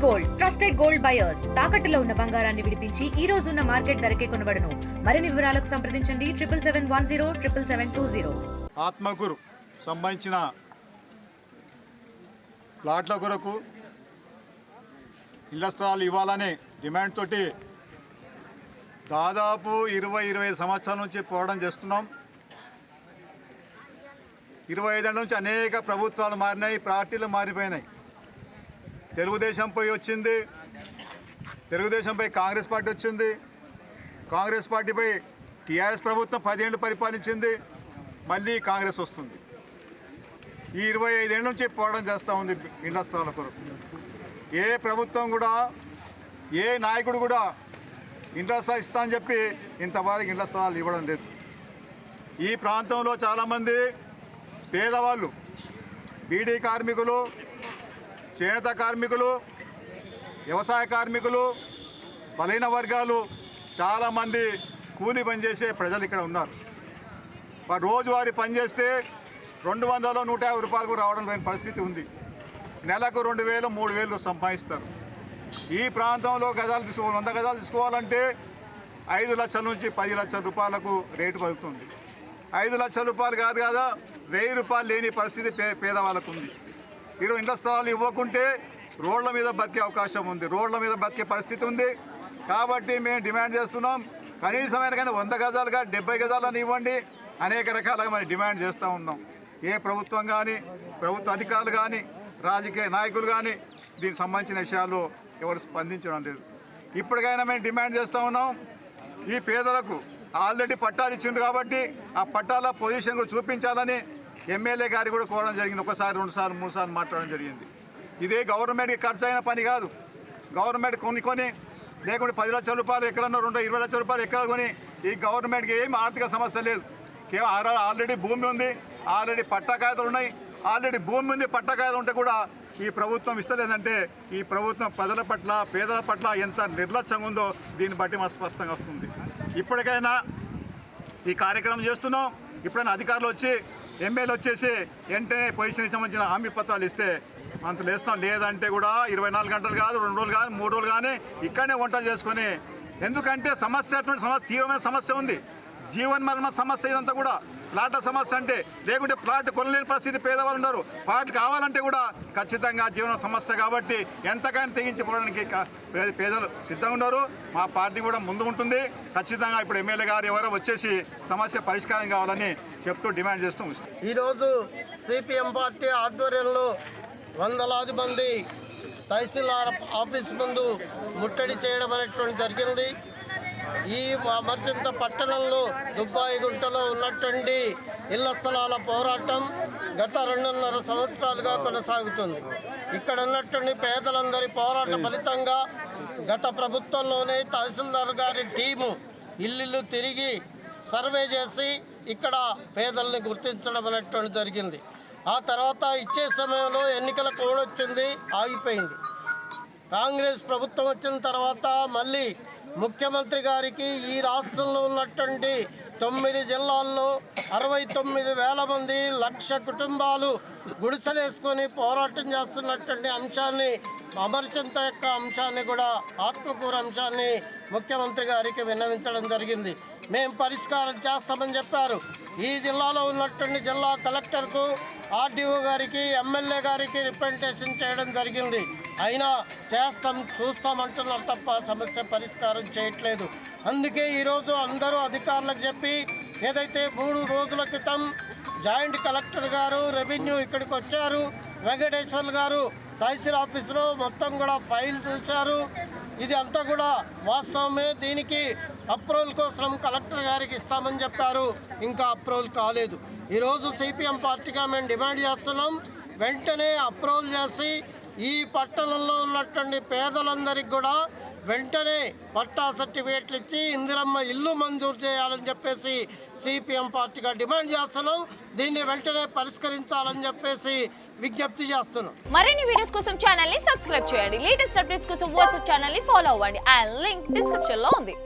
Gold trusted gold buyers తాకట్టులో ఉన్న బంగారాన్ని విడిపించి ఈ రోజు ఉన్న మార్కెట్ ధరకే కొనబడును. మరిన్ని వివరాలకు సంప్రదించండి 7771077720. ఆత్మకూరు సంబంధించిన ప్లాట్ల కొరకు ఇళ్ల స్థలాలు ఇవ్వాలనే డిమాండ్ తోటి దాదాపు 20-25 సంవత్సరాల నుంచి పోరాటం చేస్తున్నాం. 25 ఏళ్ళ నుంచి అనేక ప్రభుత్వాలు మారినాయి, పార్టీలు మారిపోయినాయి. తెలుగుదేశం పోయి వచ్చింది, తెలుగుదేశంపై కాంగ్రెస్ పార్టీ వచ్చింది, కాంగ్రెస్ పార్టీపై టీఆర్ఎస్ ప్రభుత్వం 10 ఏళ్ళు పరిపాలించింది, మళ్ళీ కాంగ్రెస్ వస్తుంది. ఈ 25 ఏళ్ళ నుంచి పోరాటం చేస్తూ ఉంది ఇళ్ల స్థలాల కొరకు. ఏ ప్రభుత్వం కూడా, ఏ నాయకుడు కూడా ఇళ్ల స్థలం ఇస్తా అని చెప్పి ఇంతవరకు ఇళ్ల స్థలాలు ఇవ్వడం లేదు. ఈ ప్రాంతంలో చాలామంది పేదవాళ్ళు, బీడీ కార్మికులు, చేనేత కార్మికులు, వ్యవసాయ కార్మికులు, బలహీన వర్గాలు చాలామంది కూలి పనిచేసే ప్రజలు ఇక్కడ ఉన్నారు. వారు రోజువారీ పనిచేస్తే 200-150 రూపాయలకు రావడం లేని పరిస్థితి ఉంది. నెలకు 2,000-3,000 సంపాదిస్తారు. ఈ ప్రాంతంలో 100 గజాలు తీసుకోవాలంటే 5 లక్షల నుంచి 10 లక్షల రూపాయలకు రేటు పలుకుతుంది. 5 లక్షల రూపాయలు కాదు కదా, 1000 రూపాయలు లేని పరిస్థితి పేదవాళ్ళకు ఉంది. ఈరోజు ఇళ్ల స్థలాలు ఇవ్వకుంటే రోడ్ల మీద బతికే అవకాశం ఉంది, రోడ్ల మీద బతికే పరిస్థితి ఉంది. కాబట్టి మేము డిమాండ్ చేస్తున్నాం, కనీసమైన కానీ 100 గజాలుగా 70 గజాలను ఇవ్వండి. అనేక రకాలుగా మనం డిమాండ్ చేస్తూ ఉన్నాం. ఏ ప్రభుత్వం కానీ, ప్రభుత్వ అధికారులు కానీ, రాజకీయ నాయకులు కానీ దీనికి సంబంధించిన విషయాల్లో ఎవరు స్పందించడం లేదు. ఇప్పటికైనా మేము డిమాండ్ చేస్తూ ఉన్నాం, ఈ పేదలకు ఆల్రెడీ పట్టాలు ఇచ్చిండ్రు కాబట్టి ఆ పట్టాల పొజిషన్ చూపించాలని ఎమ్మెల్యే గారికి కూడా కోరడం జరిగింది. 1 సారి 2 సార్లు 3 సార్లు మాట్లాడడం జరిగింది. ఇదే గవర్నమెంట్కి ఖర్చు అయిన పని కాదు. గవర్నమెంట్ కొని లేకుంటే 10 లక్షల రూపాయలు ఎక్కడన్నా 20 లక్షల రూపాయలు ఎక్కడ కొని ఈ గవర్నమెంట్కి ఏం ఆర్థిక సమస్య లేదు. కేవలం ఆల్రెడీ భూమి ఉంది, ఆల్రెడీ పట్టాకాయతలు ఉన్నాయి. ఆల్రెడీ భూమి ఉంది, పట్టాకాయతలు ఉంటే కూడా ఈ ప్రభుత్వం ఇస్తలేదంటే ఈ ప్రభుత్వం ప్రజల పట్ల, పేదల పట్ల ఎంత నిర్లక్ష్యంగా ఉందో దీన్ని బట్టి మాకు స్పష్టంగా వస్తుంది. ఇప్పటికైనా ఈ కార్యక్రమం చేస్తున్నాం. ఇప్పుడైనా అధికారులు వచ్చి, ఎమ్మెల్యే వచ్చేసి వెంటనే పొజిషన్కి సంబంధించిన హామీ పత్రాలు ఇస్తే అంత లేస్తాం. లేదంటే కూడా 24 గంటలు కాదు, 2 రోజులు కాదు, 3 రోజులు కానీ ఇక్కడనే వంటలు చేసుకొని, ఎందుకంటే సమస్య అటువంటి సమస్య, తీవ్రమైన సమస్య ఉంది. జీవన్మరణ సమస్య ఇదంతా కూడా. ప్లాట్ల సమస్య అంటే, లేకుంటే ప్లాట్ కొనలేని పరిస్థితి పేదవాళ్ళు ఉన్నారు. ప్లాట్ కావాలంటే కూడా ఖచ్చితంగా జీవన సమస్య కాబట్టి ఎంతకైనా తెగించిపోవడానికి పేదలు సిద్ధంగా ఉన్నారు. మా పార్టీ కూడా ముందు ఉంటుంది. ఖచ్చితంగా ఇప్పుడు ఎమ్మెల్యే గారు ఎవరో వచ్చేసి సమస్య పరిష్కారం కావాలని చెప్తూ డిమాండ్ చేస్తూ ఈరోజు సిపిఎం పార్టీ ఆధ్వర్యంలో వందలాది మంది తహసీల్దార్ ఆఫీస్ ముందు ముట్టడి చేయడం అనేటువంటి జరిగింది. ఈ అమర్చింత పట్టణంలో దుబ్బాయిగుంటలో ఉన్నటువంటి ఇళ్ల స్థలాల పోరాటం గత 2.5 సంవత్సరాలుగా కొనసాగుతుంది. ఇక్కడ ఉన్నటువంటి పేదలందరి పోరాట ఫలితంగా గత ప్రభుత్వంలోనే తహసీల్దార్ గారి టీము ఇల్లు తిరిగి సర్వే చేసి ఇక్కడ పేదల్ని గుర్తించడం అనేటువంటి జరిగింది. ఆ తర్వాత ఇచ్చే సమయంలో ఎన్నికల కోడ్ వచ్చింది, ఆగిపోయింది. కాంగ్రెస్ ప్రభుత్వం వచ్చిన తర్వాత మళ్ళీ ముఖ్యమంత్రి గారికి ఈ రాష్ట్రంలో ఉన్నటువంటి 9 జిల్లాల్లో 69,000 మంది, 1,00,000 కుటుంబాలు గుడిసెలేసుకొని పోరాటం చేస్తున్నటువంటి అంశాన్ని, అమర్చింత యొక్క అంశాన్ని కూడా, ఆత్మకూరు అంశాన్ని ముఖ్యమంత్రి గారికి విన్నవించడం జరిగింది. మేము పరిష్కారం చేస్తామని చెప్పారు. ఈ జిల్లాలో ఉన్నటువంటి జిల్లా కలెక్టర్కు, ఆర్డీఓ గారికి, ఎమ్మెల్యే గారికి రిప్రజెంటేషన్ చేయడం జరిగింది. అయినా చేస్తాం, చూస్తామంటున్నారు తప్ప సమస్య పరిష్కారం చేయట్లేదు. అందుకే ఈరోజు అందరూ అధికారులకు చెప్పి, ఏదైతే 3 రోజుల క్రితం జాయింట్ కలెక్టర్ గారు, రెవెన్యూ ఇక్కడికి వచ్చారు, వెంకటేశ్వర్లు గారు తహసీల్ ఆఫీసులో మొత్తం కూడా ఫైల్ చూశారు. ఇది అంతా కూడా వాస్తవమే. దీనికి అప్రూవల్ కోసం కలెక్టర్ గారికి ఇస్తామని చెప్పారు, ఇంకా అప్రూవల్ కాలేదు. ఈరోజు సిపిఎం పార్టీగా మేము డిమాండ్ చేస్తున్నాం, వెంటనే అప్రూవల్ చేసి ఈ పట్టణంలో ఉన్నటువంటి పేదలందరికీ కూడా వెంటనే పట్టా సర్టిఫికేట్లు ఇచ్చి ఇందిరమ్మ ఇల్లు మంజూరు చేయాలని చెప్పేసి సిపిఎం పార్టీగా డిమాండ్ చేస్తున్నాం. దీన్ని వెంటనే పరిష్కరించాలని చెప్పేసి విజ్ఞప్తి చేస్తున్నాం. మరిన్ని వీడియోస్ కోసం ఛానల్ ని సబ్స్క్రైబ్ చేయండి. లేటెస్ట్ అప్డేట్స్ కోసం వాట్సాప్ ఛానల్ ని ఫాలో అవ్వండి. ఆ లింక్ డిస్క్రిప్షన్ లో ఉంది.